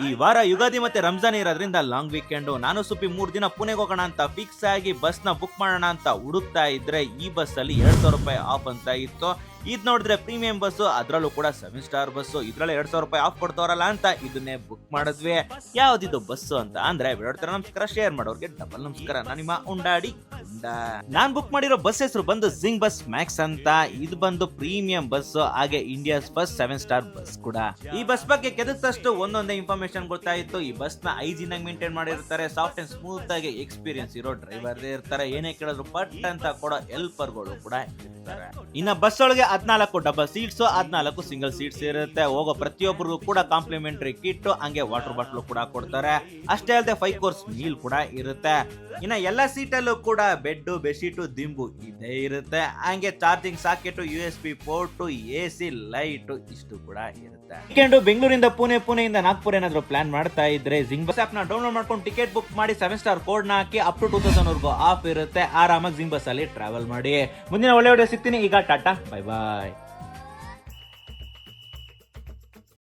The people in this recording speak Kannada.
ಈ ವಾರ ಯುಗಾದಿ ಮತ್ತೆ ರಂಜಾನ್ ಇರೋದ್ರಿಂದ ಲಾಂಗ್ ವೀಕೆಂಡ್ ನಾನು ಸುಪ್ಪಿ 3 ದಿನ ಪುಣೆಗೆ ಹೋಗೋಣ ಅಂತ ಫಿಕ್ಸ್ ಆಗಿ ಬಸ್ ನ ಬುಕ್ ಮಾಡೋಣ ಅಂತ ಹುಡುಕ್ತಾ ಇದ್ರೆ ಈ ಬಸ್ ಅಲ್ಲಿ 2,000 ರೂಪಾಯಿ ಆಫ್ ಅಂತ ಇತ್ತು. ಇದ್ ನೋಡಿದ್ರೆ ಪ್ರೀಮಿಯಂ ಬಸ್, ಅದ್ರಲ್ಲೂ ಕೂಡ 7 ಸ್ಟಾರ್ ಬಸ್, ಇದ್ರಲ್ಲಿ 2,000 ರೂಪಾಯಿ ಆಫ್ ಕೊಡ್ತಾರಲ್ಲ ಅಂತ ಇದನ್ನೇ ಬುಕ್ ಮಾಡಿದ್ವಿ. ಯಾವ್ದಿದು ಬಸ್ ಅಂತ ಅಂದ್ರೆ ವಿಡಿಯೋ ನಮಸ್ಕಾರ, ಶೇರ್ ಮಾಡೋರ್ಗೆ ಡಬಲ್ ನಮಸ್ಕಾರ. ನಾನು ನಿಮ್ಮ ಉಂಡಾಡಿ ನಾನ್ ಬುಕ್ ಮಾಡಿರೋ ಬಸ್ ಹೆಸರು ಬಂದು ಜಿಂಗ್ ಬಸ್ ಮ್ಯಾಕ್ಸ್ ಅಂತ. ಇದು ಬಂದು ಪ್ರೀಮಿಯಂ ಬಸ್, ಹಾಗೆ ಇಂಡಿಯಾಸ್ ಫಸ್ಟ್ 7 ಸ್ಟಾರ್ ಬಸ್ ಕೂಡ. ಈ ಬಸ್ ಬಗ್ಗೆ ಕೆದಕ್ತಷ್ಟು ಒಂದೊಂದೇ ಇನ್ಫಾರ್ಮೇಶನ್ ಗೊತ್ತಾಯಿತು. ಈ ಬಸ್ ನ ಐಜಿನ್ ಆಗಿ ಮೇಂಟೈನ್ ಮಾಡಿರ್ತಾರೆ, ಸಾಫ್ಟ್ ಅಂಡ್ ಸ್ಮೂತ್ ಆಗಿ ಎಕ್ಸ್ಪೀರಿಯನ್ಸ್ ಇರೋ ಡ್ರೈವರ್ ಇರ್ತಾರೆ, ಏನೇ ಕೇಳಿದ್ರು ಪಟ್ ಅಂತ ಕೊಡೋ ಹೆಲ್ಪರ್ಗಳು ಕೂಡ ಇರ್ತಾರೆ. ಇನ್ನ ಬಸ್ ಒಳಗೆ 14 ಡಬಲ್ ಸೀಟ್ಸ್, 14 ಸಿಂಗಲ್ ಸೀಟ್ಸ್ ಇರುತ್ತೆ. ಹೋಗೋ ಪ್ರತಿಯೊಬ್ಬರಿಗೂ ಕೂಡ ಕಾಂಪ್ಲಿಮೆಂಟರಿ ಕಿಟ್, ಹಂಗೆ ವಾಟರ್ ಬಾಟಲ್ ಕೂಡ ಕೊಡ್ತಾರೆ. ಅಷ್ಟೇ ಅಲ್ಲದೆ 5 ಕೋರ್ಸ್ ಮೀಲ್ ಕೂಡ ಇರುತ್ತೆ. ಇನ್ನ ಎಲ್ಲ ಸೀಟಲ್ಲೂ ಕೂಡ ಬೆಡ್, ಬೆಡ್ಶೀಟು, ದಿಂಬು ಇದೇ ಇರುತ್ತೆ. ಹಂಗೆ charging socket, USB port, AC light ಇಷ್ಟು ಕೂಡ ಇರುತ್ತೆ. ವೀಕೆಂಡ್ ಬೆಂಗಳೂರಿಂದ ಪುಣೆಯಿಂದ ನಾಗ್ಪುರ ಏನಾದ್ರು ಪ್ಲಾನ್ ಮಾಡ್ತಾ ಇದ್ರೆ ಜಿಂಗ್ ಬಸ್ ಆಪ್ ನ ಡೌನ್ಲೋಡ್ ಮಾಡ್ಕೊಂಡು ಟಿಕೆಟ್ ಬುಕ್ ಮಾಡಿ 7 ಸ್ಟಾರ್ ಕೋಡ್ ನ ಹಾಕಿ ಅಪ್ ಟು 2000 ವರೆಗೂ ಆಫ್ ಇರುತ್ತೆ. ಆರಾಮಾಗಿ ಜಿಂಗ್ ಬಸ್ ಅಲ್ಲಿ ಟ್ರಾವೆಲ್ ಮಾಡಿ. ಮುಂದಿನ ಒಳ್ಳೆ ವಿಡಿಯೋ ಸಿಗ್ತೀನಿ. ಈಗ ಟಾಟಾ, ಬೈ ಬಾಯ್.